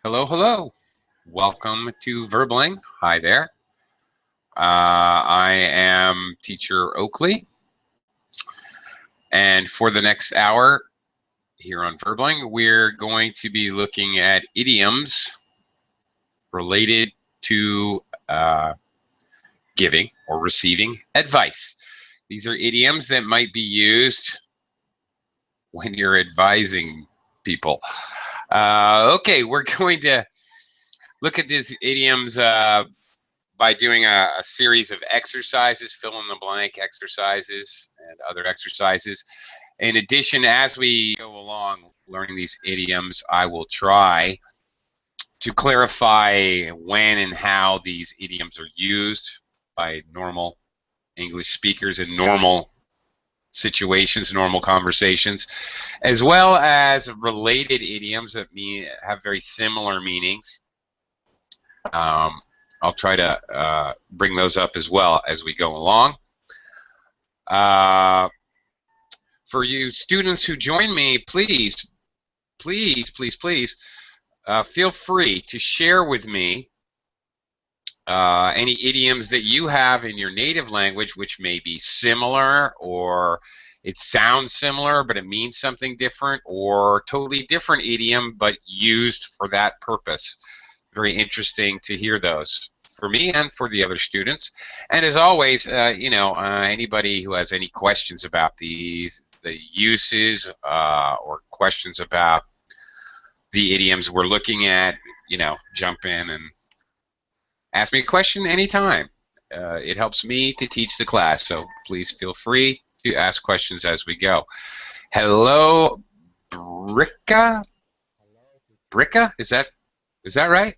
Hello, hello. Welcome to Verbling. Hi there. I am Teacher Oakley, and for the next hour here on Verbling, we're going to be looking at idioms related to giving or receiving advice. These are idioms that might be used when you're advising people. Okay, we're going to look at these idioms by doing a series of exercises, fill in the blank exercises and other exercises. In addition, as we go along learning these idioms, I will try to clarify when and how these idioms are used by normal English speakers in normal situations, normal conversations, as well as related idioms that have very similar meanings. I'll try to bring those up as well as we go along. For you students who join me, please feel free to share with me any idioms that you have in your native language which may be similar, or it sounds similar but it means something different, or totally different idiom but used for that purpose. Very interesting to hear those for me and for the other students. And as always, anybody who has any questions about the uses or questions about the idioms we're looking at, jump in and ask me a question anytime. It helps me to teach the class, so please feel free to ask questions as we go. Hello, Bricka? Bricka? Is that right?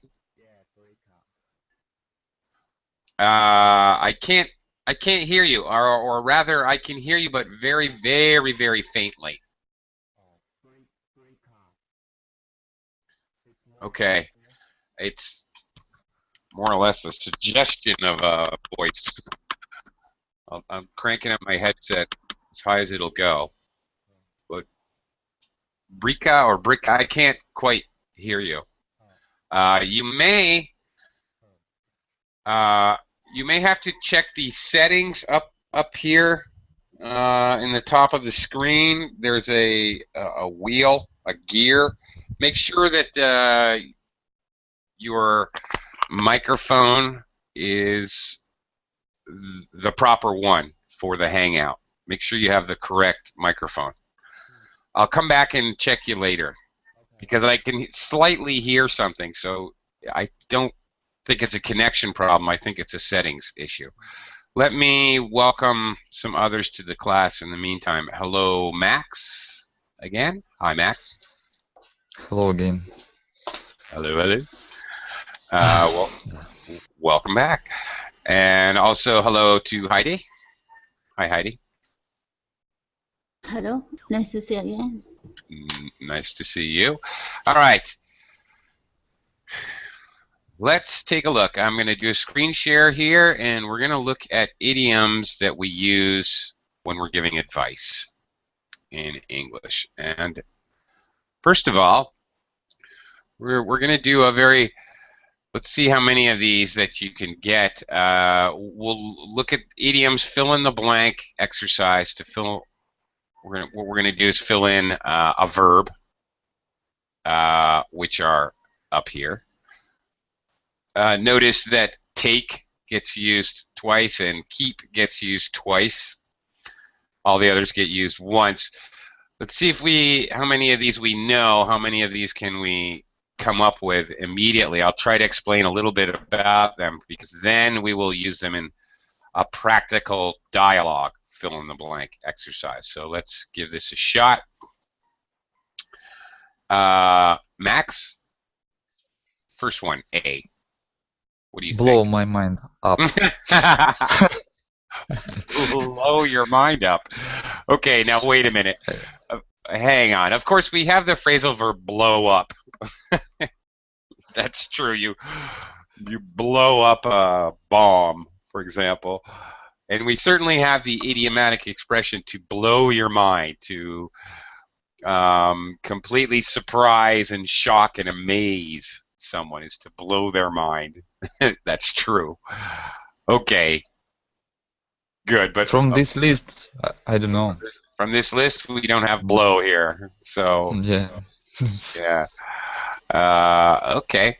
I can't hear you, or rather, I can hear you, but very, very, very faintly. Okay, it's more or less a suggestion of a voice. I'm cranking up my headset as high as it'll go, but Bricka or Bricka, I can't quite hear you. You may have to check the settings up here in the top of the screen. There's a wheel, a gear. Make sure that your microphone is the proper one for the Hangout. Make sure you have the correct microphone. I'll come back and check you later because I can slightly hear something, so I don't think it's a connection problem. I think it's a settings issue. Let me welcome some others to the class in the meantime. Hello, Max, again. Hi, Max. Hello again. Hello, hello. Well, welcome back. And also hello to Heidi. Hi, Heidi. Hello, nice to see you again. Nice to see you. All right. Let's take a look. I'm going to do a screen share here, and we're going to look at idioms that we use when we're giving advice in English. And first of all, we're going to do let's see how many of these that you can get. We'll look at idioms, fill in the blank exercise to fill. What we're going to do is fill in a verb, which are up here. Notice that take gets used twice and keep gets used twice. All the others get used once. Let's see how many of these we know. How many of these can we come up with immediately? I'll try to explain a little bit about them because then we will use them in a practical dialogue fill in the blank exercise. So let's give this a shot. Max, first one, A. What do you think? Blow my mind up. Blow your mind up. Okay, now wait a minute. Hang on. Of course, we have the phrasal verb blow up. That's true. You blow up a bomb, for example. And we certainly have the idiomatic expression to blow your mind, to completely surprise and shock and amaze someone is to blow their mind. That's true. Okay. Good, but From this list, I don't know. from this list, we don't have blow here. So, Yeah. yeah. Okay.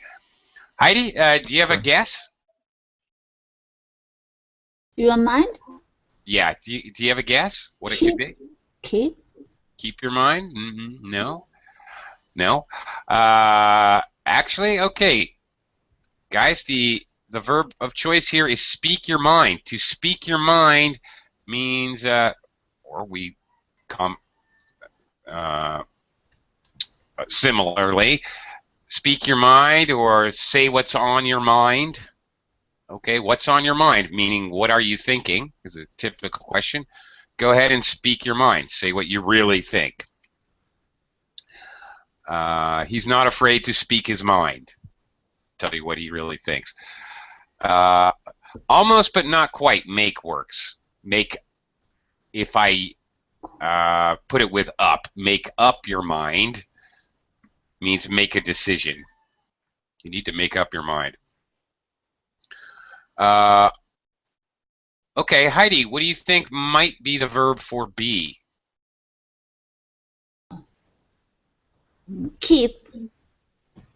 Heidi, do you have a guess? Your mind? Yeah. Do you have a guess what it could be? Keep? Keep your mind? No. No. Actually, okay. Guys, the verb of choice here is speak your mind. To speak your mind means, or we come similarly, speak your mind or say what's on your mind. Okay, what's on your mind? Meaning, what are you thinking? Is a typical question. Go ahead and speak your mind. Say what you really think. He's not afraid to speak his mind. Tell you what he really thinks. Almost, but not quite. Make works. Make. If I put it with up, make up your mind means make a decision. You need to make up your mind. Okay, Heidi, what do you think might be the verb for be? Keep.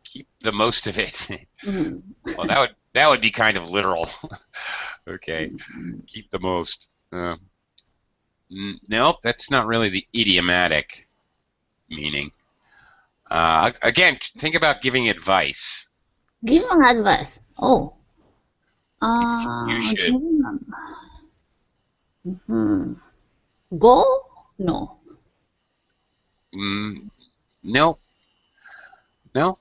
Keep the most of it. Mm. Well, that would be kind of literal. Okay, keep the most. Nope, that's not really the idiomatic meaning. Again, think about giving advice. Giving advice. Oh. You should. Go? No. No. No.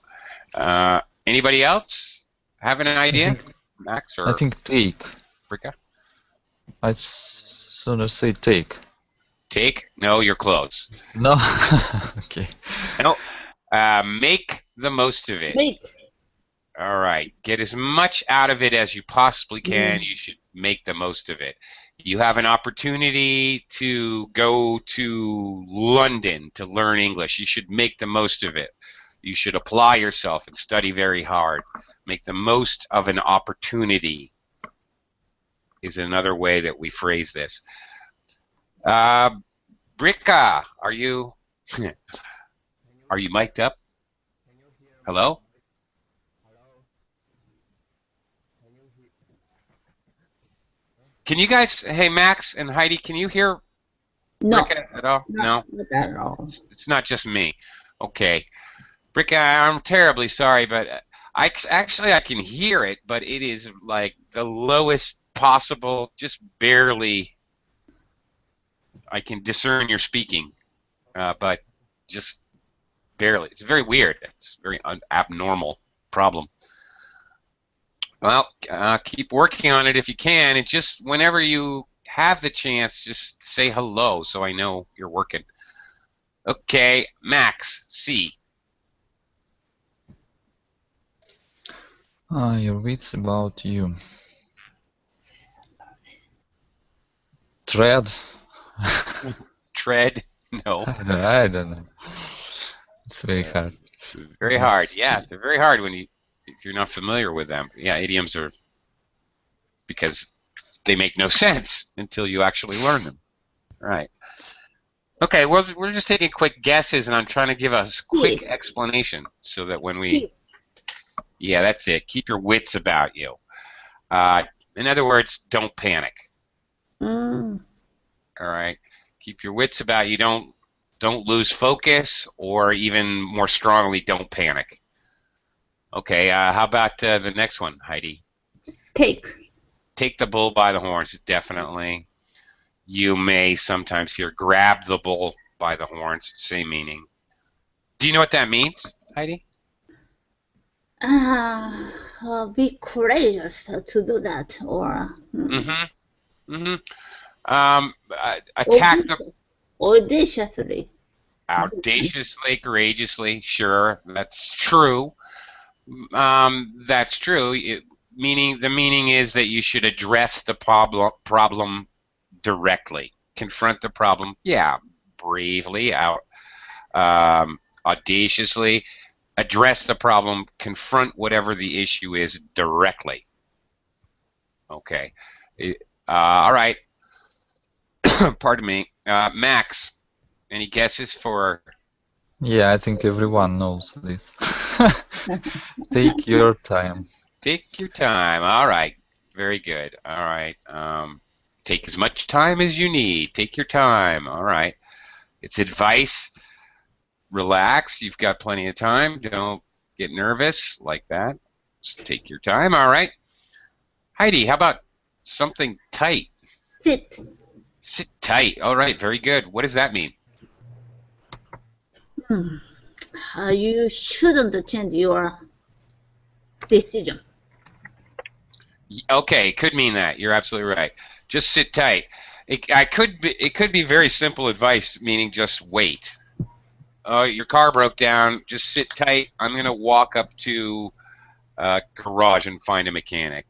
Anybody else have an idea? Max or I think take. Rika? I'd sooner say take. Take? No, you're close. No. Okay. No. Make the most of it. Make. All right. Get as much out of it as you possibly can. You should make the most of it. You have an opportunity to go to London to learn English. You should make the most of it. You should apply yourself and study very hard. Make the most of an opportunity is another way that we phrase this. Brika, are you mic'd up? Hello? Can you guys, hey Max and Heidi, can you hear No. Brika at all? No? Not at all. It's not just me. Okay. Brika, I'm terribly sorry, but I can hear it, but it is like the lowest possible, just barely. I can discern your speaking, but just barely. It's very weird. It's a very abnormal problem. Well, keep working on it if you can, and just whenever you have the chance, just say hello so I know you're working. Okay, Max, C. Your wits about you. Tread? Tread? No. I don't know. It's very hard. Very hard. Yeah, they're very hard if you're not familiar with them. Yeah, idioms are because they make no sense until you actually learn them. Right. Okay, we're just taking quick guesses, and I'm trying to give a quick explanation so that when we... Yeah, that's it. Keep your wits about you. In other words, don't panic. All right. Keep your wits about you. Don't lose focus, or even more strongly, don't panic. Okay. How about the next one, Heidi? Take. Take the bull by the horns. Definitely. You may sometimes hear grab the bull by the horns. Same meaning. Do you know what that means, Heidi? Be courageous to do that, or attack the audaciously. Audaciously, courageously, sure, that's true. That's true. The meaning is that you should address the problem directly. Confront the problem, yeah, bravely, audaciously. address the problem, confront whatever the issue is directly. Okay. All right. Pardon me. Max, any guesses for? Yeah, I think everyone knows this. Take your time. Take your time. All right. Very good. All right. Take as much time as you need. Take your time. All right. It's advice. Relax. You've got plenty of time. Don't get nervous like that. Just take your time. All right. Heidi, how about something tight? Sit. Sit tight. All right. Very good. What does that mean? You shouldn't change your decision. Okay, it could mean that. You're absolutely right. Just sit tight. It could be very simple advice, meaning just wait. Your car broke down. Just sit tight. I'm going to walk up to a garage and find a mechanic.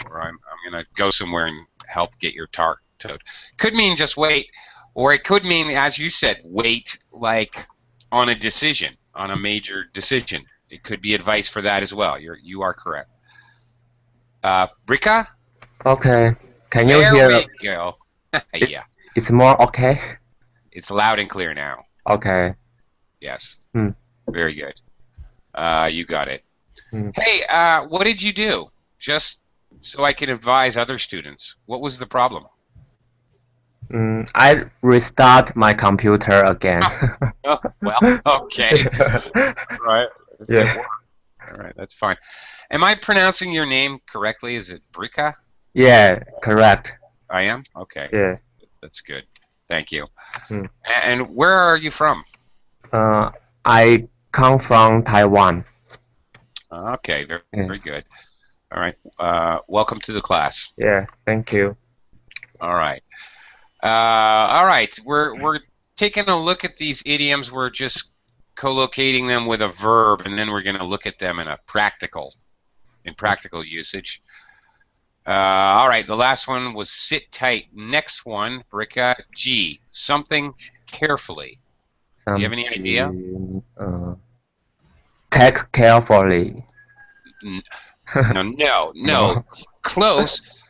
Or I'm going to go somewhere and help get your car towed. Could mean just wait. Or it could mean, as you said, wait like on a decision, on a major decision. It could be advice for that as well. You are correct. Brika? Okay. Can you There hear? we go. Yeah. It's more okay? It's loud and clear now. Okay. Yes. Hmm. Very good. You got it. Hmm. Hey, what did you do? Just so I can advise other students. What was the problem? I restart my computer again. Oh, well, okay. Right. Yeah. All right, that's fine. Am I pronouncing your name correctly? Is it Brika? Yeah, correct. I am? Okay. Yeah. That's good. Thank you. Hmm. And where are you from? I come from Taiwan. Okay, very good. All right. Welcome to the class. Yeah, thank you. All right. All right. We're taking a look at these idioms. We're just co-locating them with a verb, and then we're going to look at them in practical usage. All right. The last one was sit tight. Next one, Brika, G. Something carefully. Do you have any idea? Take carefully. No. Close.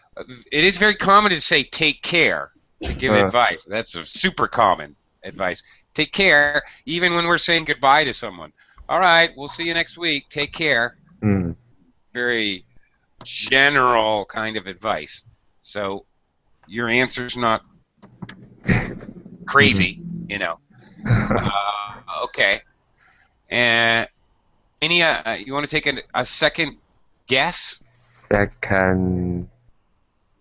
It is very common to say take care, to give advice. That's a super common advice. Take care, even when we're saying goodbye to someone. All right, we'll see you next week. Take care. Very general kind of advice. So your answer's not crazy, you know. Okay. And any you want to take a second guess? Second.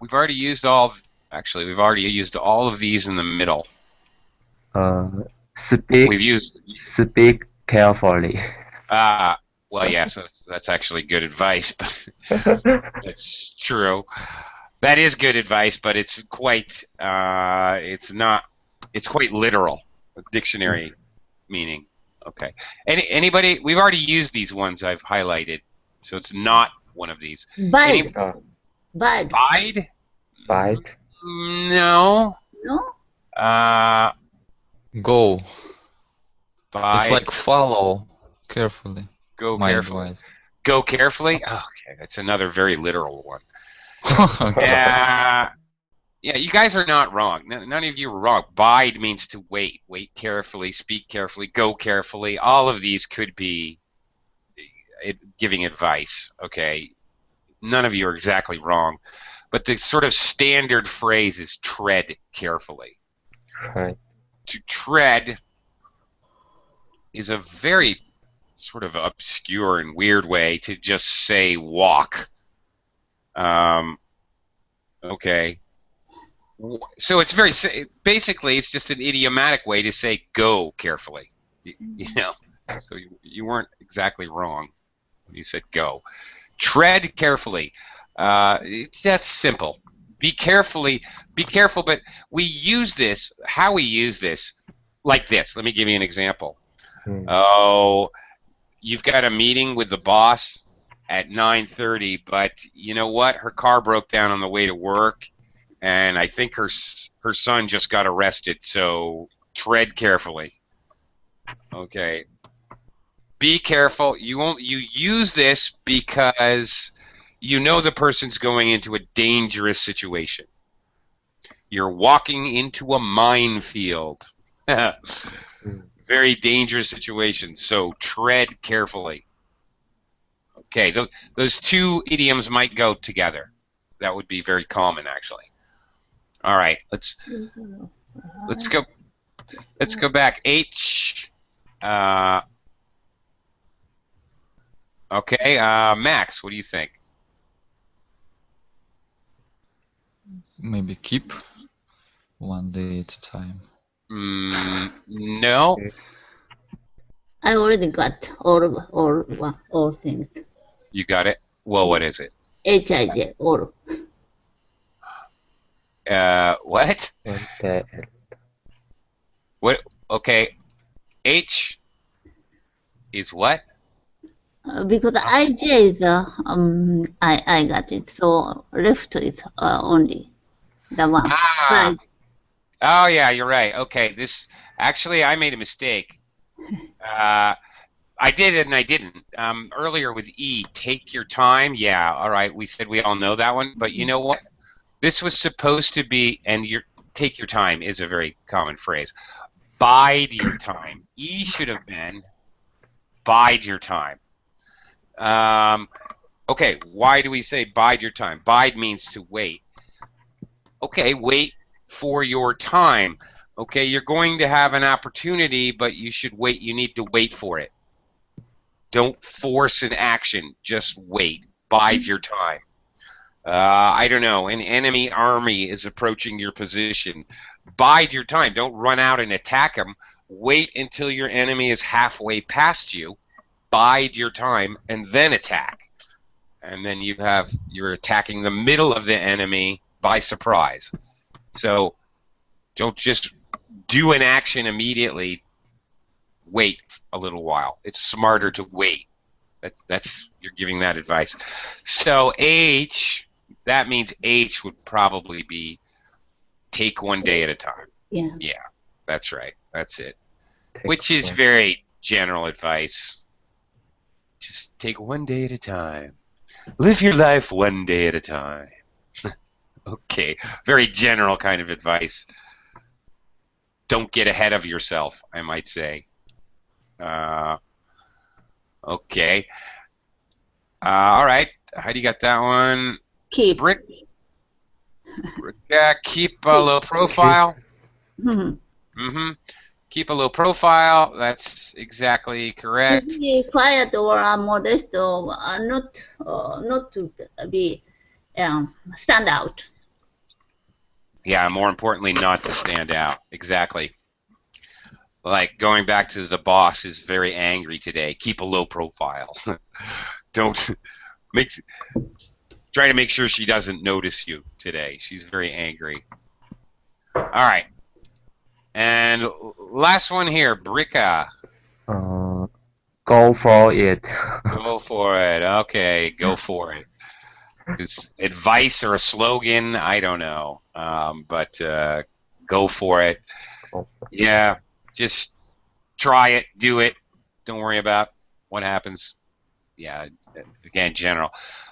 We've already used all. Actually, we've already used all of these in the middle. Speak carefully. Well, yes, that's actually good advice, but that's true. That is good advice, but it's quite. It's not. It's quite literal. Dictionary meaning. Okay. Anybody? We've already used these ones I've highlighted, so it's not one of these. Bide. Bide. Bide. No. No? Go. Bide. It's like follow carefully. Go My carefully. advice. Go carefully? Oh, okay, that's another very literal one. Okay. Yeah, you guys are not wrong. None of you are wrong. Bide means to wait. Wait carefully, speak carefully, go carefully. All of these could be giving advice, okay? None of you are exactly wrong. But the sort of standard phrase is tread carefully. Right. To tread is a very sort of obscure and weird way to just say walk. Okay. So it's basically it's just an idiomatic way to say go carefully. You know, so you weren't exactly wrong when you said go. Tread carefully. That's simple. Be careful, but we use this, how we use this, like this. Let me give you an example. Oh, you've got a meeting with the boss at 9:30, but you know what? Her car broke down on the way to work, and I think her son just got arrested, so tread carefully. Okay. Be careful. You use this because you know the person's going into a dangerous situation. You're walking into a minefield. Very dangerous situation, so tread carefully. Okay, those two idioms might go together. That would be very common, actually. All right, let's go back. H. Okay, Max, what do you think? Maybe keep one day at a time. No. I already got all things. You got it. Well, what is it? HIJ, all. What? Untitled. What? Okay. H is what? Because IJ is, I got it, so left is only the one. Ah. Right. Oh yeah, you're right. Okay, actually I made a mistake. I did it and I didn't. Earlier with E, take your time. Yeah, all right. We said we all know that one, but you know what? This was supposed to be, and take your time is a very common phrase. Bide your time. E should have been bide your time. Okay, why do we say bide your time? Bide means to wait. Okay, wait for your time. Okay, you're going to have an opportunity, but you should wait. You need to wait for it. Don't force an action. Just wait. Bide your time. I don't know. An enemy army is approaching your position. Bide your time. Don't run out and attack them. Wait until your enemy is halfway past you. Bide your time and then attack. And then you're attacking the middle of the enemy by surprise. So don't just do an action immediately. Wait a little while. It's smarter to wait. You're giving that advice. So H, that means H would probably be take one day at a time. Yeah. Yeah, that's right. That's it. Take Which is one. very general advice. Just take one day at a time. Live your life one day at a time. Okay, very general kind of advice. Don't get ahead of yourself, I might say. Okay. All right. How do you got that one? Keep. Brick. Keep a low profile. Mm-hmm. Keep a low profile. That's exactly correct. Be quiet or modest or not to be stand out. Yeah, more importantly, not to stand out. Exactly. Like going back to the boss is very angry today. Keep a low profile. Don't try to make sure she doesn't notice you today. She's very angry. All right. And last one here, Brika. Go for it. Go for it. Okay, go for it. Is advice or a slogan? I don't know. But go for it. Yeah, just try it, do it. Don't worry about what happens. Yeah, again, general.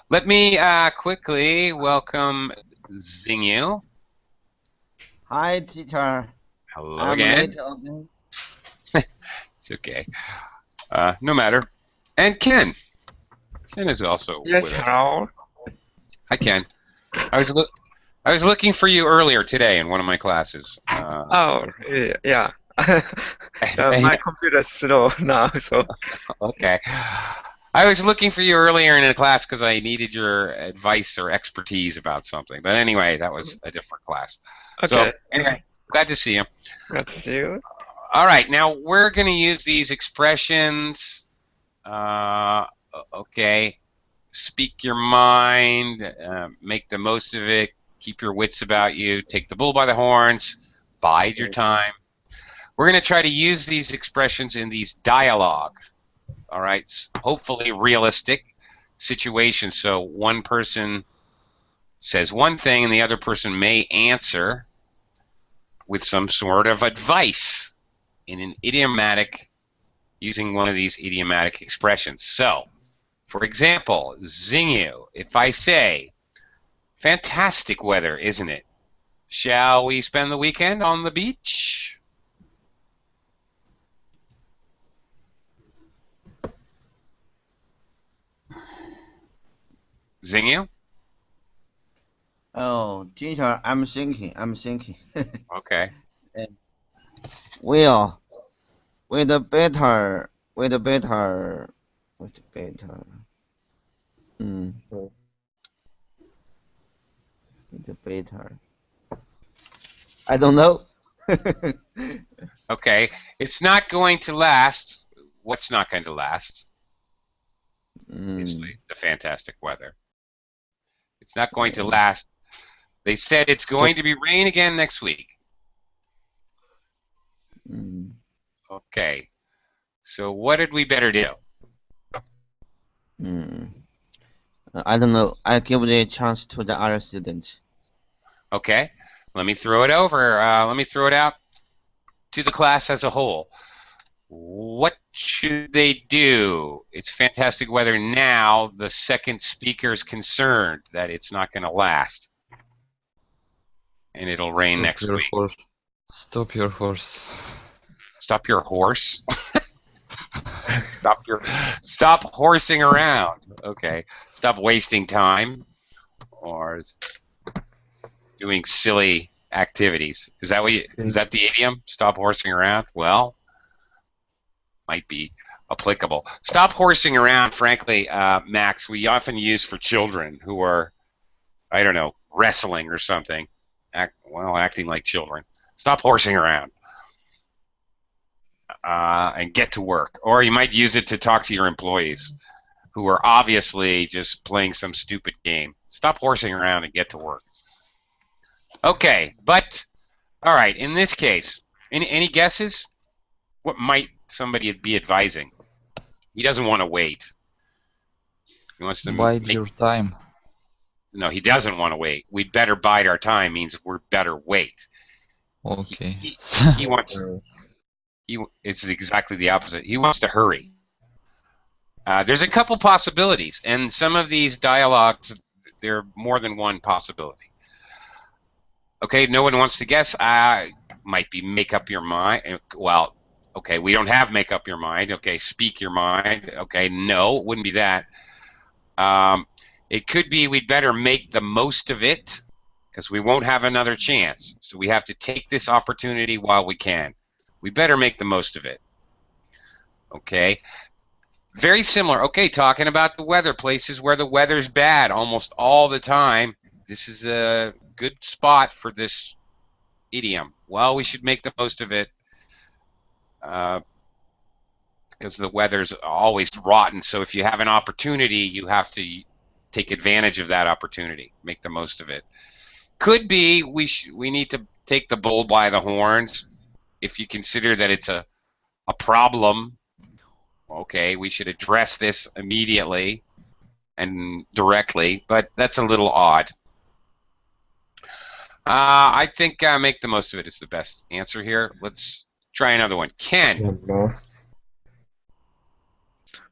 Let me quickly welcome Xingyu. Hi, teacher. Hello I'm again. late again. It's okay. No matter. And Ken. Ken is also Yes, with us. hello. Hi, Ken. I was looking for you earlier today in one of my classes. Oh, yeah. My computer's slow now, so. Okay. I was looking for you earlier in a class because I needed your advice or expertise about something. But anyway, that was a different class. So Okay. anyway, glad to see you. Good to see you. All right, now we're going to use these expressions. Okay. Speak your mind, make the most of it, keep your wits about you, take the bull by the horns, bide your time. We're going to try to use these expressions in these dialogue, all right, hopefully realistic situations. So one person says one thing and the other person may answer with some sort of advice in an idiomatic using one of these idiomatic expressions. So, for example, Xingyu, if I say, fantastic weather, isn't it? Shall we spend the weekend on the beach? Xingyu? Oh, teacher, I'm thinking. Okay. Well, with better. Mm. With better. I don't know. Okay. It's not going to last. What's not going to last? Obviously, the fantastic weather. It's not going to last. They said it's going to be rain again next week. Okay. So what did we better do? I don't know. I give the chance to the other students. Okay. Let me throw it over. Let me throw it out to the class as a whole. What should they do? It's fantastic weather now. The second speaker's concerned that it's not going to last. And it'll rain next week. Horse. Stop your horse. Stop your horse? Stop horsing around. Okay. Stop wasting time or doing silly activities. Is that the idiom? Stop horsing around? Well, might be applicable. Stop horsing around, frankly, Max, we often use for children who are, I don't know, wrestling or something. Acting like children. Stop horsing around. And get to work. Or you might use it to talk to your employees who are obviously just playing some stupid game. Stop horsing around and get to work. Okay, but, all right, in this case, any guesses? What might somebody be advising? He doesn't want to wait. He wants to bide your time. No, he doesn't want to wait. We'd better bide our time means we're better wait. Okay. He wants. It's exactly the opposite. He wants to hurry. There's a couple possibilities, and some of these dialogues, there are more than one possibility. Okay, no one wants to guess. Might be make up your mind. Well, okay, we don't have make up your mind. Okay, speak your mind. Okay, no, it wouldn't be that. It could be we'd better make the most of it because we won't have another chance. So we have to take this opportunity while we can. We better make the most of it. Okay. Very similar. Okay, talking about the weather, places where the weather's bad almost all the time. This is a good spot for this idiom. Well, we should make the most of it because the weather's always rotten. So if you have an opportunity, you have to take advantage of that opportunity. Make the most of it. Could be we need to take the bull by the horns. If you consider that it's a problem, okay, we should address this immediately and directly, but that's a little odd. I think make the most of it is the best answer here. Let's try another one. Ken.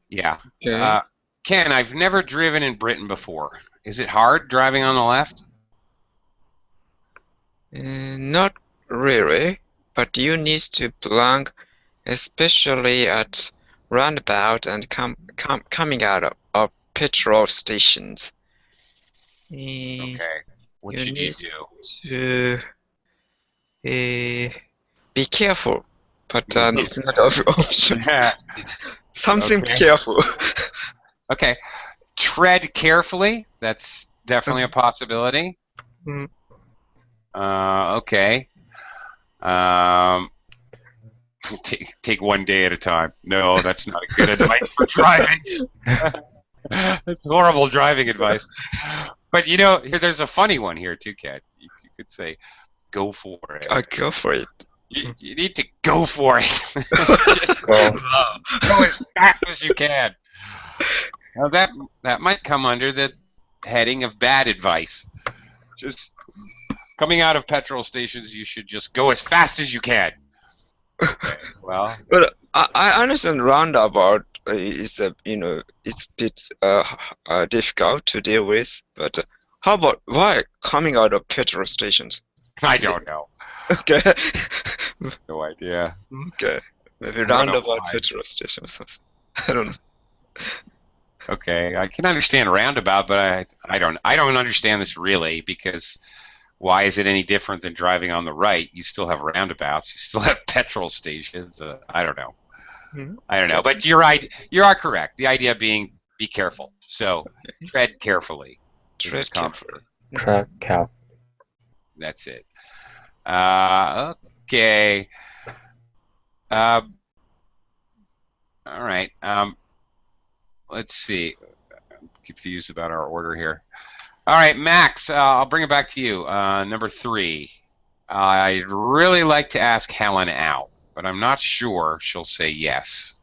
Yeah. Okay. Ken, I've never driven in Britain before. Is it hard driving on the left? Not really, but you need to belong, especially at roundabout and coming out of petrol stations. Okay. What You should you need do? to be careful, but it's not an option. Something Okay. careful. Okay. Tread carefully. That's definitely a possibility. Mm. Okay. Take one day at a time. No, that's not a good advice for driving. That's horrible driving advice. But you know, there's a funny one here too, Kat. You could say, "Go for it." I go for it. You need to go for it. Go as fast as you can. Now that might come under the heading of bad advice. Just coming out of petrol stations, you should just go as fast as you can. Okay, well. But I understand roundabout is a it's a bit difficult to deal with, but how about why coming out of petrol stations? I don't know. Okay. No idea. Okay. Maybe I don't know roundabout why. petrol station or something. I don't know. Okay, I can understand roundabout, but I don't understand this really, because why is it any different than driving on the right? You still have roundabouts, you still have petrol stations. I don't know. I don't know, but you're right. You are correct. The idea being be careful. So tread carefully. is Tread the comment. carefully. Tread carefully. That's it. Okay. All right. Let's see. I'm confused about our order here. All right, Max, I'll bring it back to you. Number 3. I'd really like to ask Helen out, but I'm not sure she'll say yes.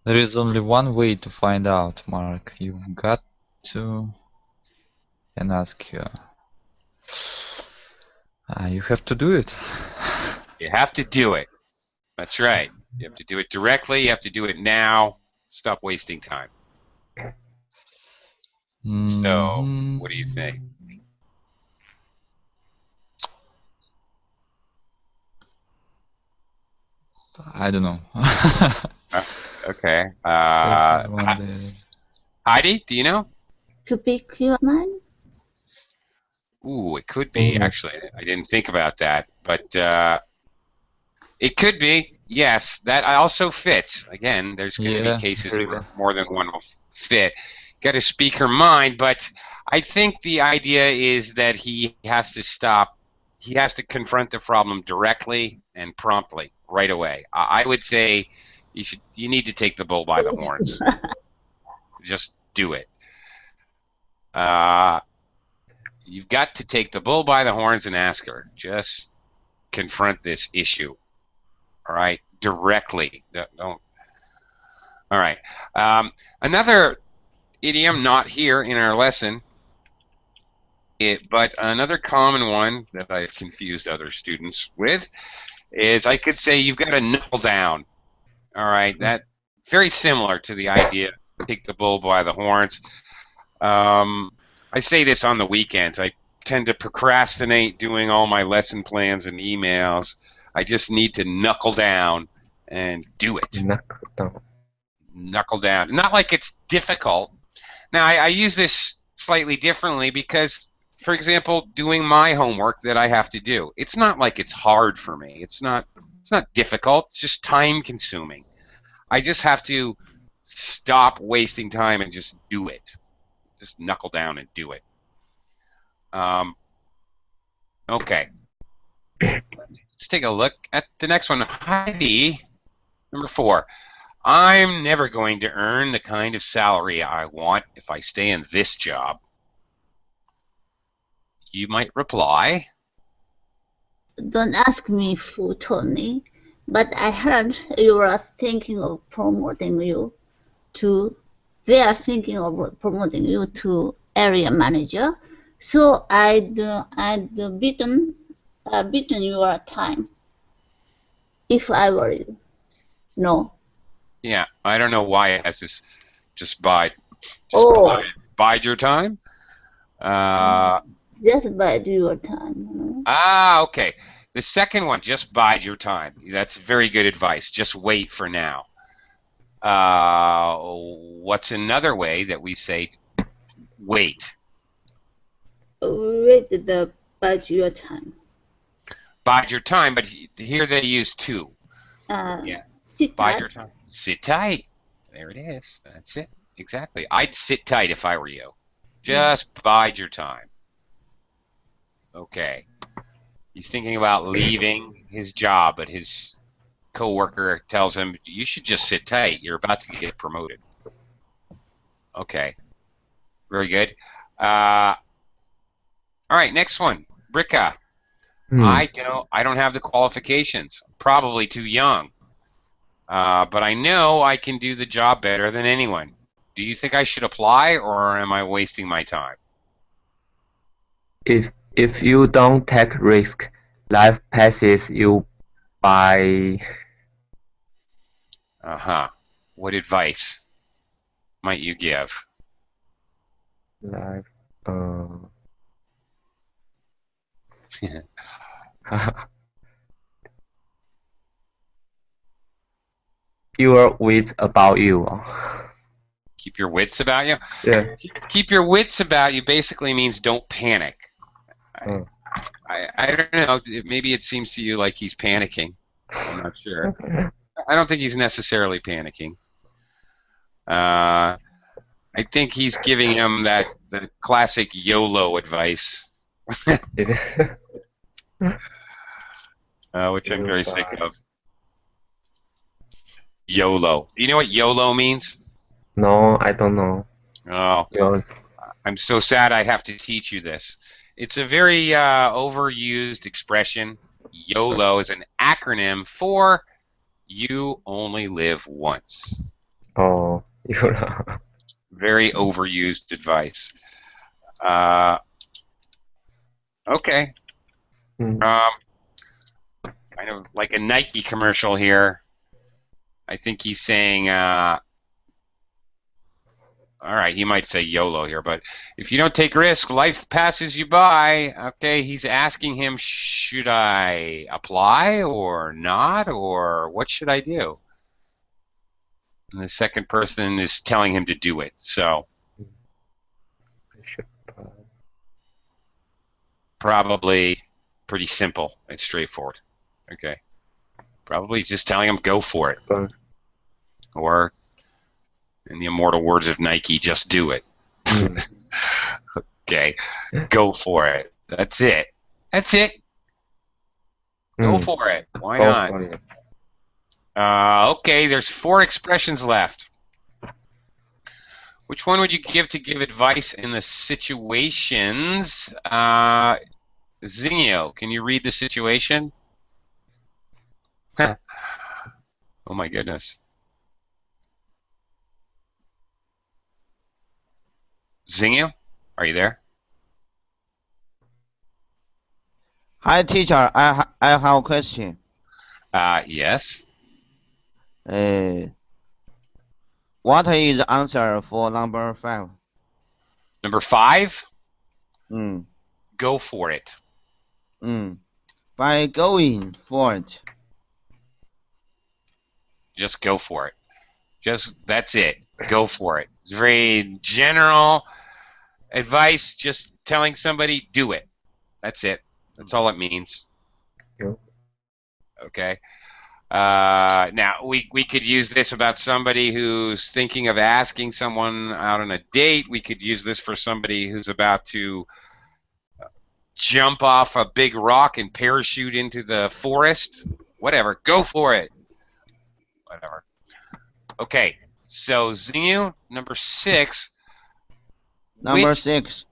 There is only one way to find out, Mark. You've got to and ask her. You have to do it. You have to do it. That's right. You have to do it directly. You have to do it now. Stop wasting time. So, what do you think? I don't know. Okay. One Heidi, do you know? Speak your mind. Ooh, it could be, actually. I didn't think about that. But it could be. Yes, that also fits. Again, there's going to be cases where more than one will fit. Got to speak her mind, but I think the idea is that he has to stop. He has to confront the problem directly and promptly, right away. I would say you need to take the bull by the horns. Just do it. You've got to take the bull by the horns and ask her. Just confront this issue. All right, directly. Don't. All right. Another idiom not here in our lesson, but another common one that I've confused other students with is I could say you've got to knuckle down. All right, that very similar to the idea take the bull by the horns. I say this on the weekends. I tend to procrastinate doing all my lesson plans and emails. I just need to knuckle down and do it. Knuckle down. Knuckle down. Not like it's difficult. Now, I use this slightly differently because, for example, doing my homework that I have to do, it's not like it's hard for me. It's not difficult. It's just time-consuming. I just have to stop wasting time and just do it. Just knuckle down and do it. Okay. Let's take a look at the next one. Heidi, number 4. I'm never going to earn the kind of salary I want if I stay in this job. You might reply. Don't ask me who told me, but I heard you were thinking of promoting you to. They are thinking of promoting you to area manager. So I'd beaten your time if I were you. No. Yeah, I don't know why it has this. Just bide your time. Just bide your time. Okay. The second one, just bide your time. That's very good advice. Just wait for now. What's another way that we say wait? Wait the bide your time. Bide your time, but here they use two. Yeah. Sit Bide tight. your time. Sit tight. There it is. That's it. Exactly. I'd sit tight if I were you. Just bide your time. Okay. He's thinking about leaving his job, but his coworker tells him, you should just sit tight. You're about to get promoted. Okay. Very good. All right, next one. Bricka. I don't have the qualifications. I'm probably too young. But I know I can do the job better than anyone. Do you think I should apply, or am I wasting my time? If you don't take risk, life passes you by. Uh-huh. What advice might you give? Like, your wits about you. Keep your wits about you? Yeah. Keep your wits about you basically means don't panic. Uh, I don't know. Maybe it seems to you like he's panicking. I'm not sure. I don't think he's necessarily panicking. I think he's giving him the classic YOLO advice, which I'm very sick of. YOLO. Do you know what YOLO means? No, I don't know. Oh, Your, I'm so sad I have to teach you this. It's a very overused expression. YOLO is an acronym for You Only Live Once. oh, your, Very overused advice. Okay. mm, Kind of like a Nike commercial here. I think he's saying, all right, he might say YOLO here, but if you don't take risk, life passes you by. Okay, he's asking him, should I apply or not, or what should I do? And the second person is telling him to do it. So probably pretty simple and straightforward. Okay. Probably just telling him go for it. Or in the immortal words of Nike, just do it. Okay. Go for it. That's it. That's it. Go for it. Why not? Okay, there's 4 expressions left. Which one would you give to give advice in the situations? Zinio, can you read the situation? Oh my goodness. Zinio, are you there? Hi, teacher. I have a question. Yes. What is the answer for number 5? Number 5? Mm. Go for it. By going for it. Just go for it. That's it. Go for it. It's very general advice, just telling somebody, do it. That's it. That's all it means. Okay. Now, we could use this about somebody who's thinking of asking someone out on a date. We could use this for somebody who's about to jump off a big rock and parachute into the forest. Whatever. Go for it. Whatever. Okay. So, Zinu, number 6. Number 6.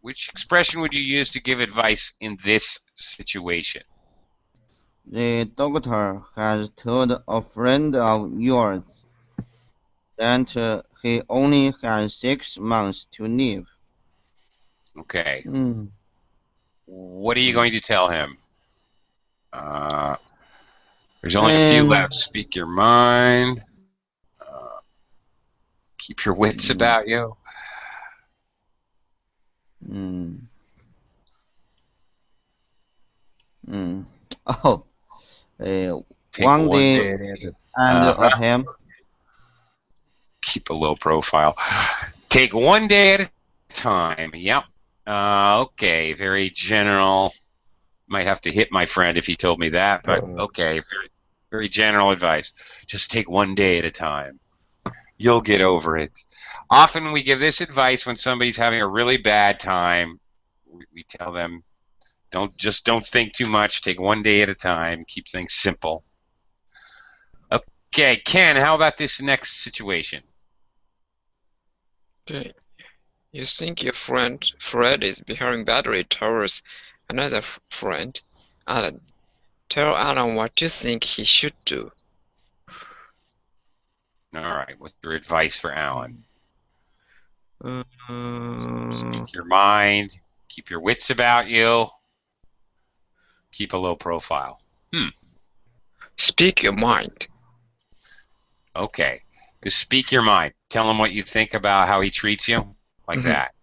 Which expression would you use to give advice in this situation? The doctor has told a friend of yours that he only has 6 months to live. Okay. What are you going to tell him? There's only a few left. Speak your mind. Keep your wits about you. Oh, one day and a him. Keep a low profile. Take one day at a time. Yep. Okay. Very general. Might have to hit my friend if he told me that, but okay. Very, very general advice. Just take one day at a time. You'll get over it. Often we give this advice when somebody's having a really bad time. We tell them, don't think too much. Take one day at a time. Keep things simple. Okay, Ken, how about this next situation? Okay. You think your friend Fred is behaving badly towards another friend, Alan. Tell Alan what you think he should do. All right, what's your advice for Alan? Speak your mind. Keep your wits about you. Keep a low profile. Speak your mind. Okay. Just speak your mind. Tell him what you think about how he treats you, like that.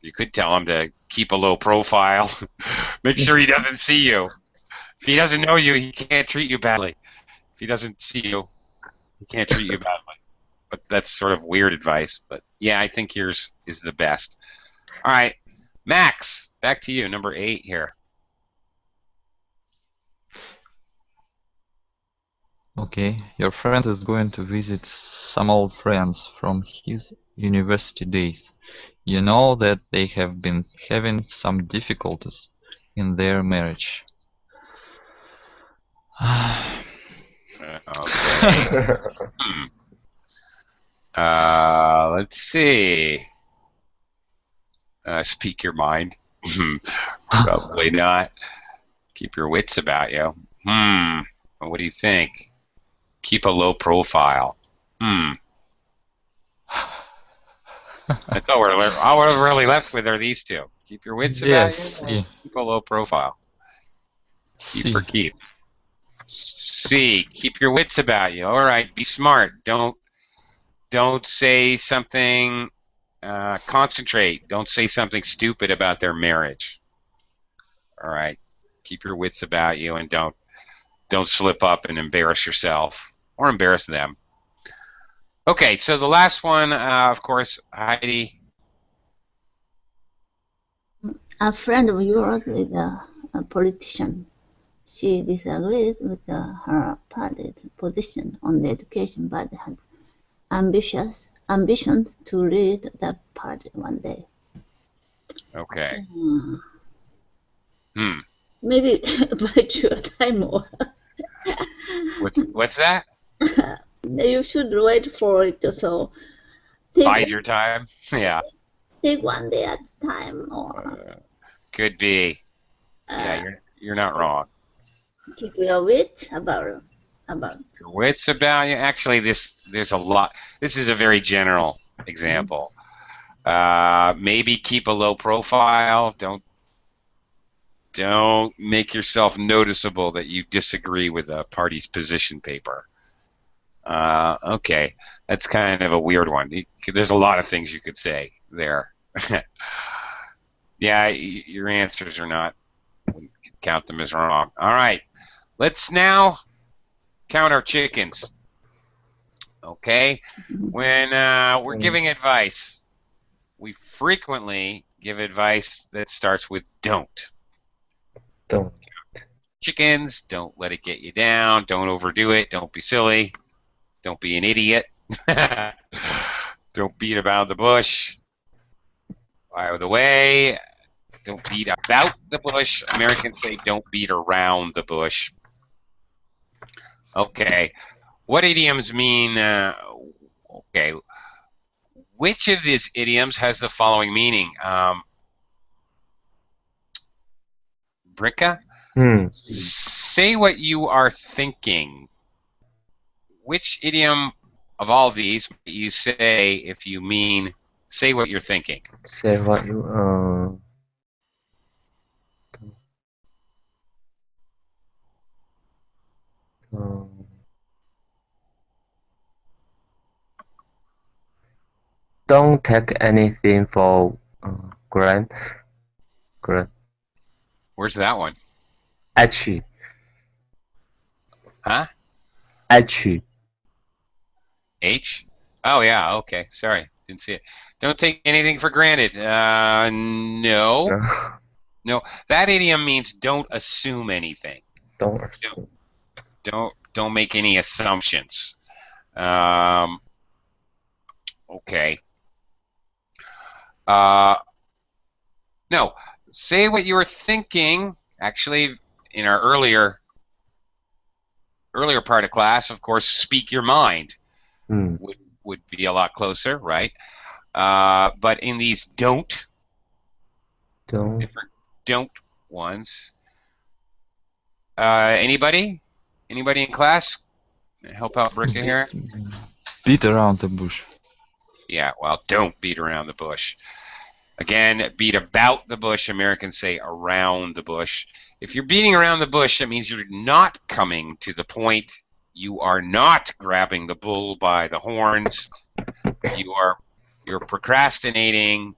You could tell him to keep a low profile. Make sure he doesn't see you. If he doesn't know you, he can't treat you badly. If he doesn't see you, he can't treat you badly. But that's sort of weird advice. But yeah, I think yours is the best. All right, Max, back to you, number 8 here. Okay, your friend is going to visit some old friends from his university days. You know that they have been having some difficulties in their marriage. Okay. Let's see. Speak your mind. Probably not. Keep your wits about you. What do you think? Keep a low profile. That's all we're really left with are these two. Keep your wits about you. Yeah. Keep a low profile. Keep or keep. C. Keep your wits about you. All right. Be smart. Don't say something. Concentrate. Don't say something stupid about their marriage. All right. Keep your wits about you and don't slip up and embarrass yourself or embarrass them. Okay, so the last one, of course, Heidi. A friend of yours is a politician. She disagrees with her party's position on the education, but has ambitions to lead the party one day. Okay. Maybe buy your time more. What's that? You should wait for it. So Bide your time. Yeah. Take one day at a time, or could be. Yeah, you're not wrong. keep your wits about Your wits about you. Actually, there's a lot. This is a very general example. Maybe keep a low profile. Don't make yourself noticeable that you disagree with a party's position paper. Okay, that's kind of a weird one. There's a lot of things you could say there. Yeah, your answers are not. We could count them as wrong. All right, let's now count our chickens. Okay, when we're giving advice, we frequently give advice that starts with don't. Don't. Chickens, don't let it get you down. Don't overdo it. Don't be silly. Don't be an idiot. Don't beat about the bush. By the way, don't beat about the bush. Americans say don't beat around the bush. Okay. What idioms mean? Okay. Which of these idioms has the following meaning? Bricka? Say what you are thinking. Which idiom of all these you say if you mean say what you're thinking? Say what you don't take anything for granted. Where's that one? Actually. Huh? Actually. H? Oh, yeah, okay. Sorry, didn't see it. Don't take anything for granted. No. No, that idiom means don't assume anything. Don't make any assumptions. Okay. No, say what you were thinking. Actually, in our earlier part of class, of course, speak your mind would be a lot closer, right? But in these different don't ones. Anybody in class help out Bricka here? Beat around the bush. Yeah, well, don't beat around the bush. Again, beat about the bush. Americans say around the bush. If you're beating around the bush, that means you're not coming to the point you are not grabbing the bull by the horns. You're procrastinating,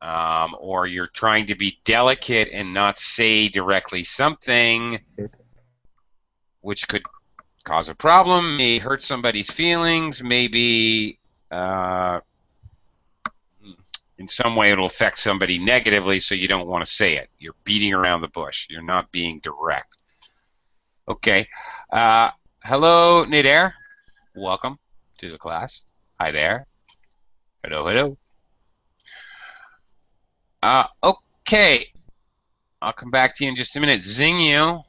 or you're trying to be delicate and not say directly something which could cause a problem, may hurt somebody's feelings, maybe in some way it'll affect somebody negatively, so you don't want to say it. You're beating around the bush. You're not being direct. Okay. Hello, Nidair. Welcome to the class. Hi there. Hello, hello. Okay. I'll come back to you in just a minute. Xingyu,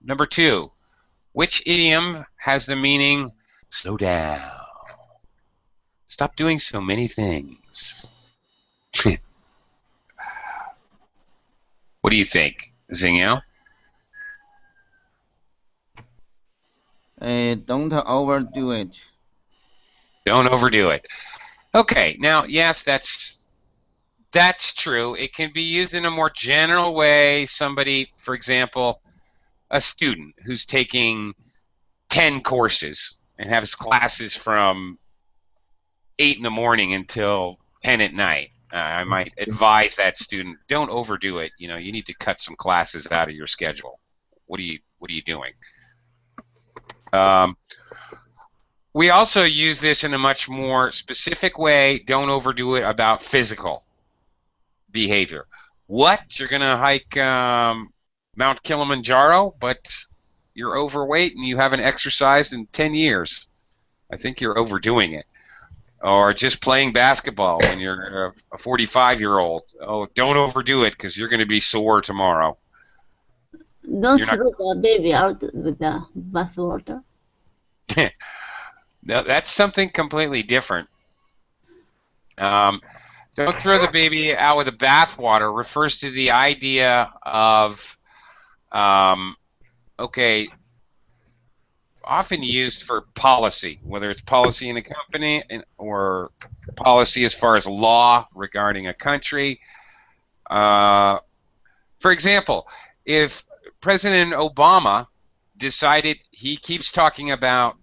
number 2. Which idiom has the meaning, slow down? Stop doing so many things. What do you think, Xingyu? Don't overdo it. Don't overdo it. Okay, now, yes, that's true. It can be used in a more general way. Somebody, for example, a student who's taking 10 courses and has classes from 8 in the morning until 10 at night. I might advise that student, don't overdo it. You know, you need to cut some classes out of your schedule. What are you doing? We also use this in a much more specific way. Don't overdo it about physical behavior. What? You're going to hike Mount Kilimanjaro, but you're overweight and you haven't exercised in 10 years. I think you're overdoing it. Or just playing basketball when you're a 45-year-old. Oh, don't overdo it because you're going to be sore tomorrow. Don't throw the baby out with the bath water. No, that's something completely different. Don't throw the baby out with the bathwater refers to the idea of, okay, often used for policy, whether it's policy in a company or policy as far as law regarding a country. For example, if President Obama decided he keeps talking about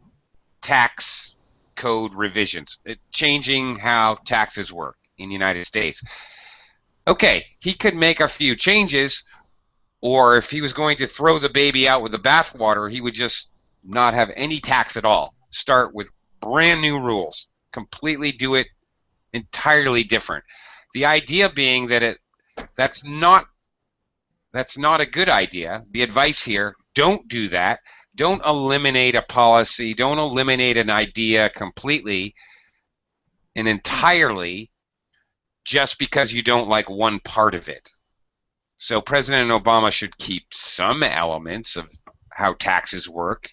tax code revisions, changing how taxes work in the United States. Okay, he could make a few changes, or if he was going to throw the baby out with the bathwater, he would just not have any tax at all. Start with brand new rules. Completely do it entirely different. The idea being that that's not a good idea. The advice here, don't do that. Don't eliminate a policy. Don't eliminate an idea completely and entirely just because you don't like one part of it. So President Obama should keep some elements of how taxes work.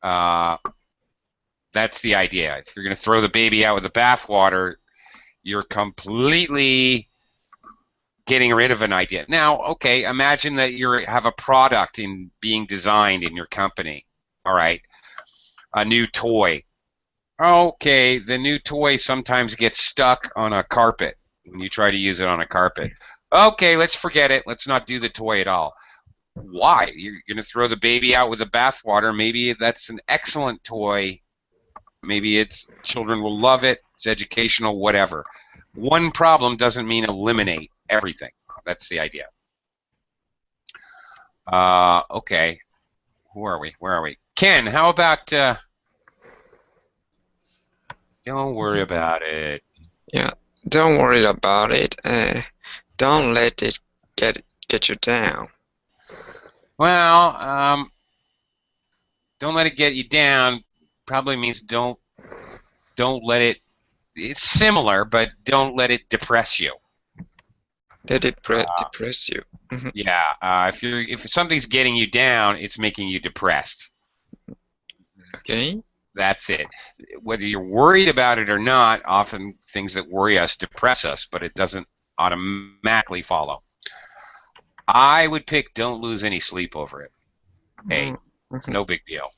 That's the idea. If you're going to throw the baby out with the bathwater, you're completely getting rid of an idea. Now, okay, imagine that you have a product being designed in your company. All right, a new toy. Okay, the new toy sometimes gets stuck on a carpet when you try to use it on a carpet. Okay, let's forget it. Let's not do the toy at all. Why? You're going to throw the baby out with the bathwater. Maybe that's an excellent toy. Maybe children will love it. It's educational, whatever. One problem doesn't mean eliminate everything. That's the idea. Okay. Where are we? Ken, how about don't worry about it. Yeah, don't worry about it. Don't let it get you down. Well, don't let it get you down probably means don't let it. It's similar, but don't let it depress you. Let it depress you. Mm-hmm. Yeah, if something's getting you down, it's making you depressed. Okay. That's it. Whether you're worried about it or not, often things that worry us depress us, but it doesn't automatically follow. I would pick don't lose any sleep over it. Hey, no big deal.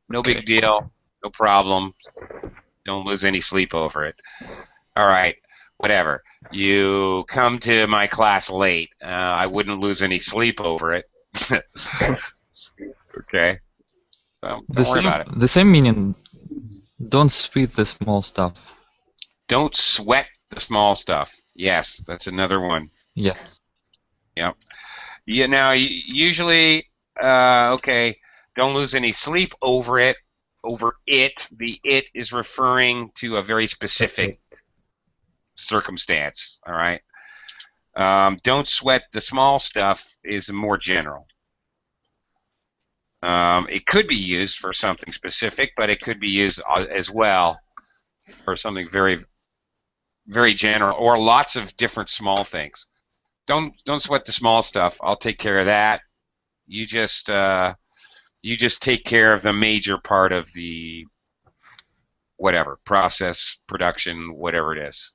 No big deal. No problem. Don't lose any sleep over it. All right, whatever. You come to my class late. I wouldn't lose any sleep over it. Okay. Don't worry about it. The same meaning. Don't sweat the small stuff. Don't sweat the small stuff. Yes, that's another one. Yeah. Yep. Yeah. Now, usually, okay, don't lose any sleep over it. Over it, the it is referring to a very specific circumstance. All right. Don't sweat the small stuff is more general. It could be used for something specific, but it could be used as well for something very, very general, or lots of different small things. Don't sweat the small stuff. I'll take care of that. You just take care of the major part of the whatever process, production, whatever it is.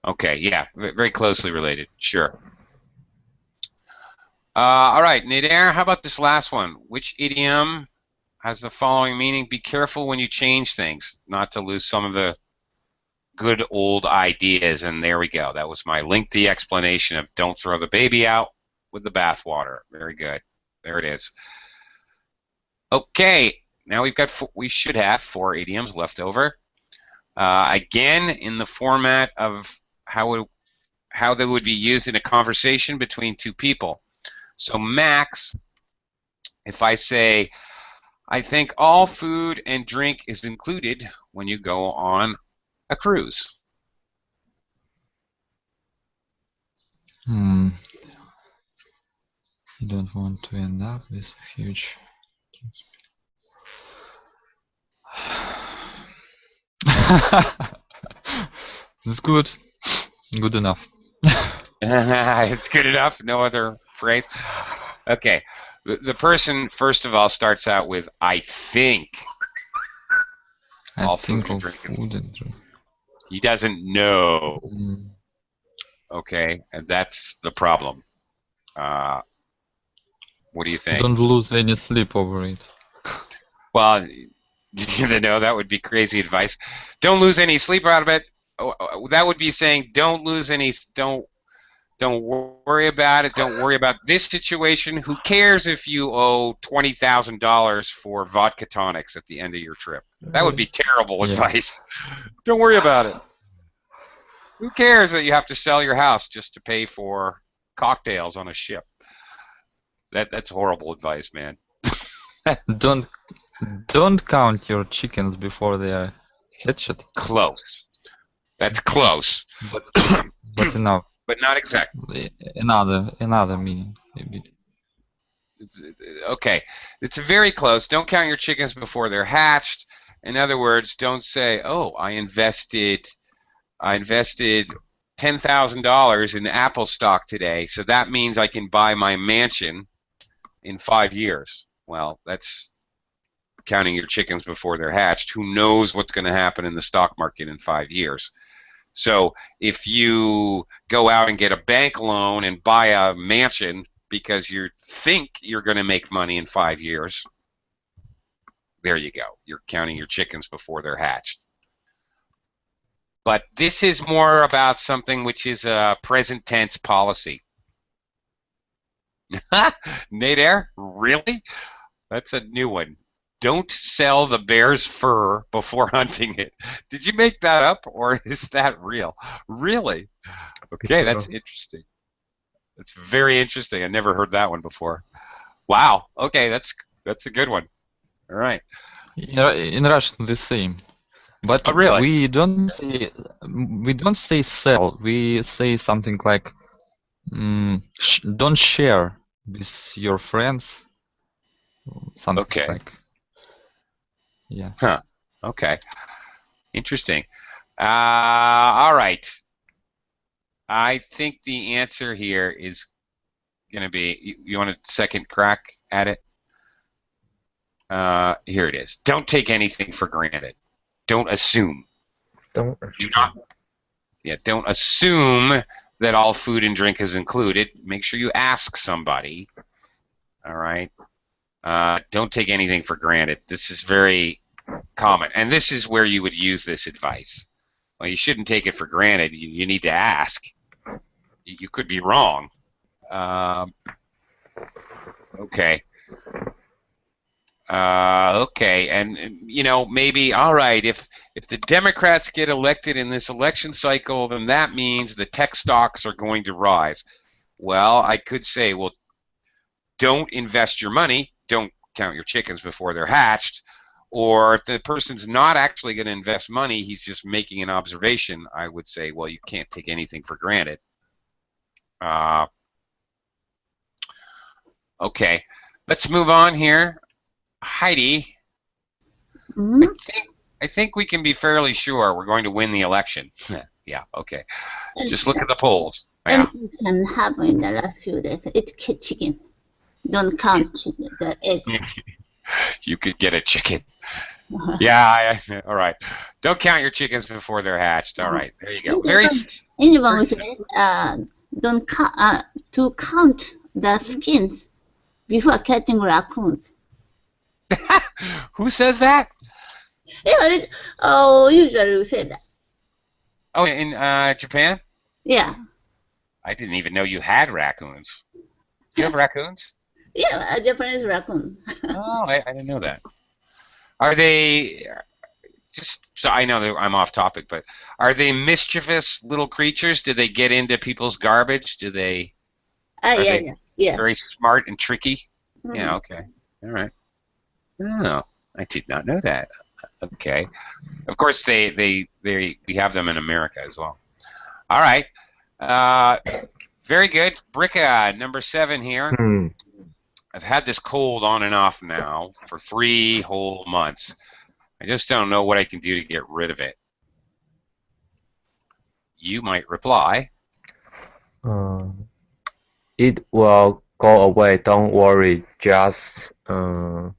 Okay, yeah, very closely related. Sure. All right, Nader, how about this last one? Which idiom has the following meaning? Be careful when you change things, not to lose some of the good old ideas. And there we go. That was my lengthy explanation of don't throw the baby out with the bathwater. Very good. There it is. Okay, now we should have 4 idioms left over. Again, in the format of how they would be used in a conversation between 2 people. So Max, if I say, I think all food and drink is included when you go on a cruise. You don't want to end up with a huge... It's good. Good enough. It's good enough. No other phrase. Okay. The person, first of all, starts out with, I think. I think of food and drink. He doesn't know. Okay, and that's the problem. What do you think? Don't lose any sleep over it. Well, no, that would be crazy advice. Don't lose any sleep out of it. That would be saying don't worry about it. Don't worry about this situation. Who cares if you owe $20,000 for vodka tonics at the end of your trip? That would be terrible advice. Don't worry about it. Who cares that you have to sell your house just to pay for cocktails on a ship? That's horrible advice, man. Don't count your chickens before they are hatched. Close. That's close. But enough. But not exactly. Another meaning. Maybe. Okay, it's very close. Don't count your chickens before they're hatched. In other words, don't say, "Oh, I invested $10,000 in Apple stock today, so that means I can buy my mansion in 5 years." Well, that's counting your chickens before they're hatched. Who knows what's going to happen in the stock market in 5 years? So if you go out and get a bank loan and buy a mansion because you think you're going to make money in 5 years, there you go. You're counting your chickens before they're hatched. But this is more about something which is a present tense policy. Nader, really? That's a new one. Don't sell the bear's fur before hunting it. Did you make that up, or is that real? Really? Okay, that's interesting. That's very interesting. I never heard that one before. Wow. Okay, that's a good one. All right. In Russian, the same. But really? we don't say sell. We say something like don't share with your friends. Something like. Yeah. Huh. Okay. Interesting. All right. I think the answer here is going to be. You want a second crack at it? Here it is. Don't take anything for granted. Don't assume. Do not. Yeah. Don't assume that all food and drink is included. Make sure you ask somebody. All right. Don't take anything for granted. This is very common, and this is where you would use this advice. Well, you shouldn't take it for granted. You need to ask. You could be wrong. Okay. Okay, and maybe all right. If the Democrats get elected in this election cycle, then that means the tech stocks are going to rise. Well, I could say, well, don't invest your money. Don't count your chickens before they're hatched. Or if the person's not actually going to invest money, he's just making an observation, I would say, well, you can't take anything for granted. Okay, let's move on here. Heidi, Hmm? I think we can be fairly sure we're going to win the election. Yeah, okay. Just look at the polls. Yeah. Anything can happen in the last few days. It's chicken. Don't count chicken, the egg. You could get a chicken. Yeah, all right. Don't count your chickens before they're hatched. All right, there you go. Anyone will say, don't to count the skins before catching raccoons. Who says that? Yeah, usually we say that. Oh, in Japan? Yeah. I didn't even know you had raccoons. You have raccoons? Yeah, a Japanese raccoon. Oh, I didn't know that. Are they, just so I know that I'm off topic, but are they mischievous little creatures? Do they get into people's garbage? Are they very smart and tricky? Mm-hmm. Yeah, okay. All right. Oh, I did not know that. Okay. Of course, we have them in America as well. All right. Very good. Bricka, number 7 here. I've had this cold on and off now for 3 whole months. I just don't know what I can do to get rid of it. You might reply. It will go away. Don't worry. Just don't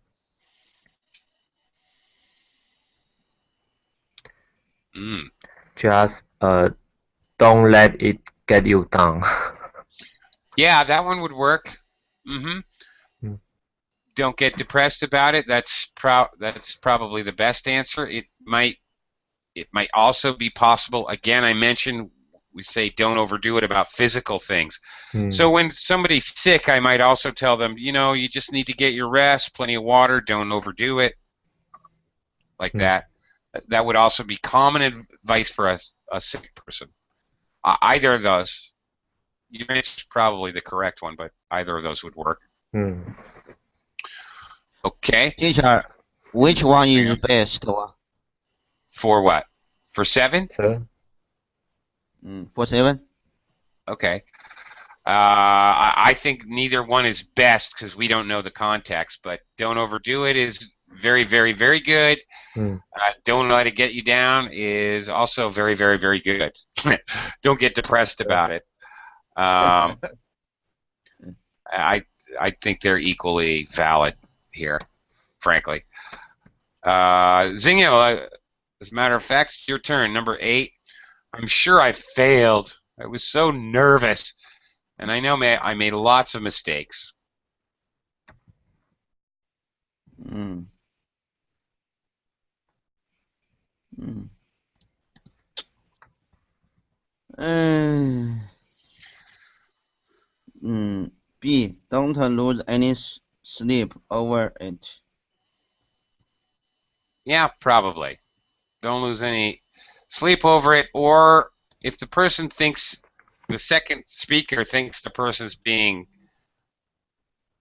let it get you down. Yeah, that one would work. Don't get depressed about it. That's probably the best answer. It might also be possible. Again, I mentioned we say don't overdo it about physical things. So when somebody's sick, I might also tell them, you just need to get your rest, plenty of water, don't overdo it. Like that. That would also be common advice for a sick person. Either of those. Your answer is probably the correct one, but either of those would work. Okay. Teacher, which one is best one? For what? For 7? For 7? Okay. I think neither one is best because we don't know the context, but don't overdo it is very, very, very good. Don't let it get you down is also very, very, very good. Don't get depressed about it. I think they're equally valid here, frankly. Zingyo, as a matter of fact, it's your turn. Number 8. I'm sure I failed. I was so nervous, and I know I made lots of mistakes. B. Don't lose any sleep over it. Yeah, probably. Don't lose any sleep over it, or if the person thinks, the second speaker thinks the person's being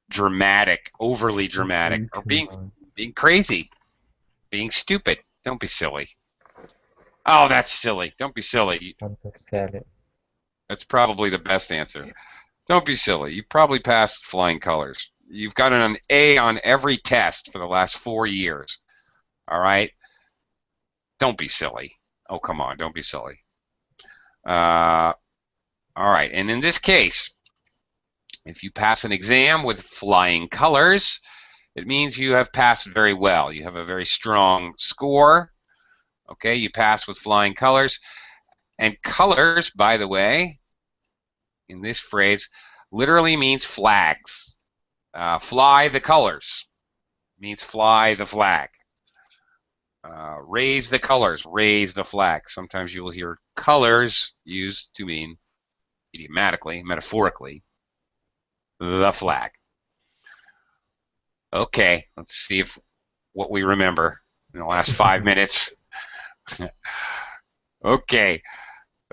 dramatic, overly dramatic, or being crazy, being stupid, don't be silly. Oh, that's silly. Don't be silly. That's probably the best answer. Don't be silly. You probably passed with flying colors. You've got an A on every test for the last 4 years. All right? Don't be silly. Oh, come on. Don't be silly. All right. And in this case, if you pass an exam with flying colors, it means you have passed very well. You have a very strong score. Okay, you pass with flying colors. And colors, by the way, in this phrase, literally means flags. Fly the colors means fly the flag. Raise the colors, raise the flag. Sometimes you will hear colors used to mean idiomatically, metaphorically, the flag. Okay, let's see if what we remember in the last 5 minutes. Okay.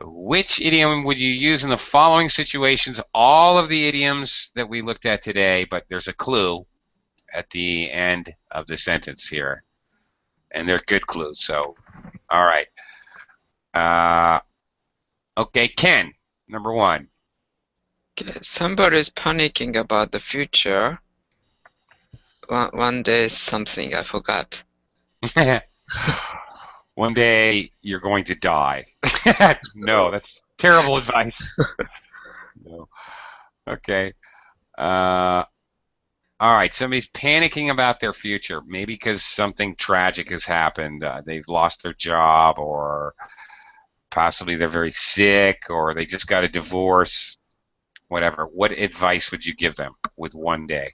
Which idiom would you use in the following situations? All of the idioms that we looked at today, but there's a clue at the end of the sentence here. And they're good clues, so, all right. Okay, Ken, number 1. Okay, somebody's panicking about the future. One day something, I forgot. One day you're going to die. No, that's terrible advice. No. Okay. All right, somebody's panicking about their future, maybe because something tragic has happened. They've lost their job, or possibly they're very sick, or they just got a divorce, whatever. What advice would you give them with one day?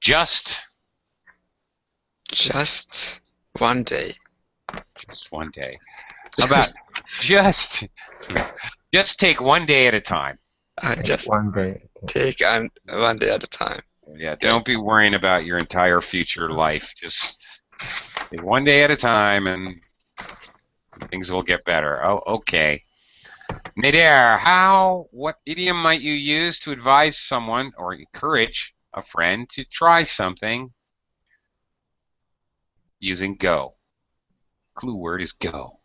Just one day. Just one day. How about just take one day at a time? Just One day. take one day at a time. Yeah, don't be worrying about your entire future life. Just take one day at a time, and things will get better. Oh, okay. Nader, what idiom might you use to advise someone or encourage a friend to try something using go? Clue word is go.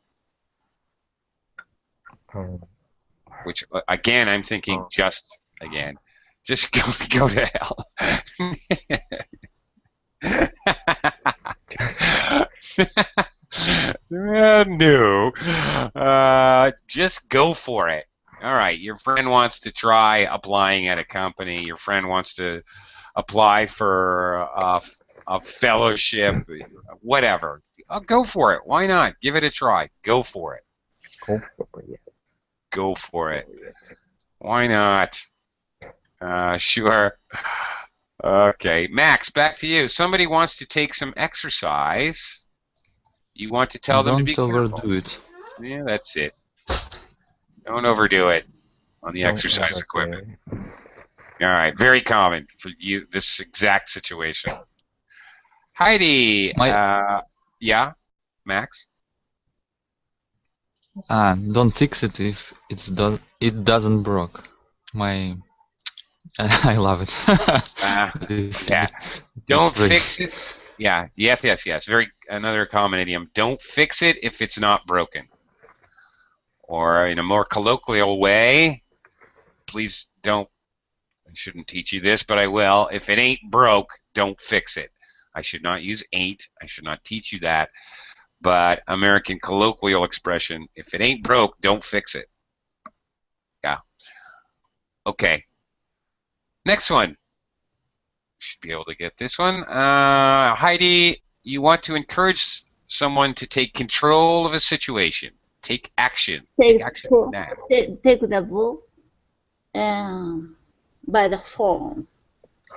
Which, again, I'm thinking just go to hell. No. Just go for it. All right, your friend wants to try applying at a company. Your friend wants to apply for a fellowship, whatever. Go for it. Why not? Give it a try. Go for it. Go for it. Go for it. Why not? Sure. Okay, Max, back to you. Somebody wants to take some exercise. You want to tell them to be Don't careful. overdo it. Yeah, that's it. Don't overdo it on the exercise equipment. All right, very common for you, this exact situation. Heidi, yeah, Max? Don't fix it if it doesn't broke. I love it. Yeah. Don't fix it. Yeah. Yes. Another common idiom. Don't fix it if it's not broken. Or in a more colloquial way, please don't. I shouldn't teach you this, but I will. If it ain't broke, don't fix it. I should not use ain't. I should not teach you that. But American colloquial expression, if it ain't broke, don't fix it. Yeah. Okay. Next one. Should be able to get this one. Heidi, you want to encourage someone to take control of a situation. Take action. Take action now. Take the bull by the horn.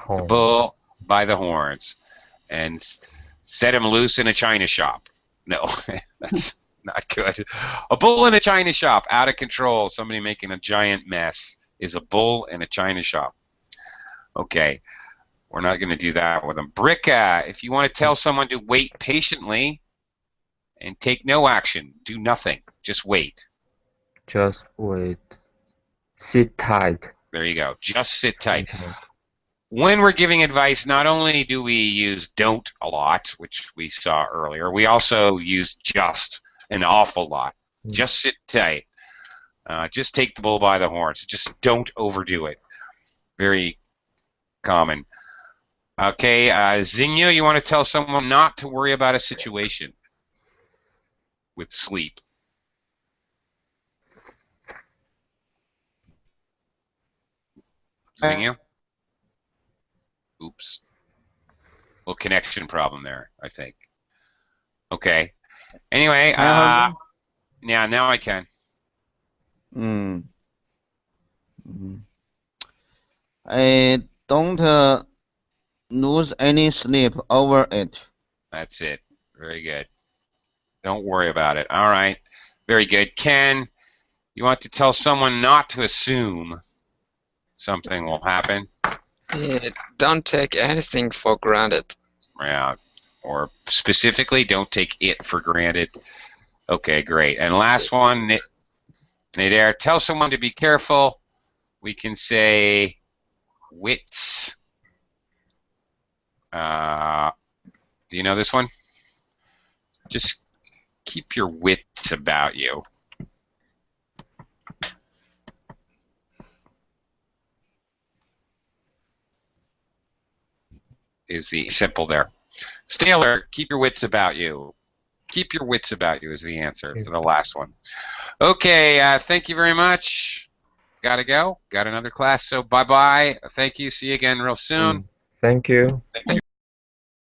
The bull by the horns. And set him loose in a china shop. No, that's not good. A bull in a china shop, out of control. Somebody making a giant mess is a bull in a china shop. Okay, we're not going to do that with them. Bricka, if you want to tell someone to wait patiently and take no action, do nothing, just wait. Just wait. Sit tight. There you go. Just sit tight. When we're giving advice, not only do we use don't a lot, which we saw earlier, we also use just an awful lot. Just sit tight. Just take the bull by the horns. Just don't overdo it. Very common. Okay, Zinyo, you want to tell someone not to worry about a situation with sleep. Zinyo? Oops. Little connection problem there, I think. Okay. Anyway, yeah, now I can. I don't lose any sleep over it. That's it. Very good. Don't worry about it. All right. Very good. Ken, you want to tell someone not to assume something will happen? Don't take anything for granted. Yeah. Or specifically, don't take it for granted. Okay, great. And last one, Nader, tell someone to be careful. We can say wits. Do you know this one? Just keep your wits about you. Is the simple there. Stay alert. Keep your wits about you. Keep your wits about you is the answer for the last one. Okay, thank you very much. Gotta go. Got another class, so bye-bye. Thank you. See you again real soon. Thank you. Thank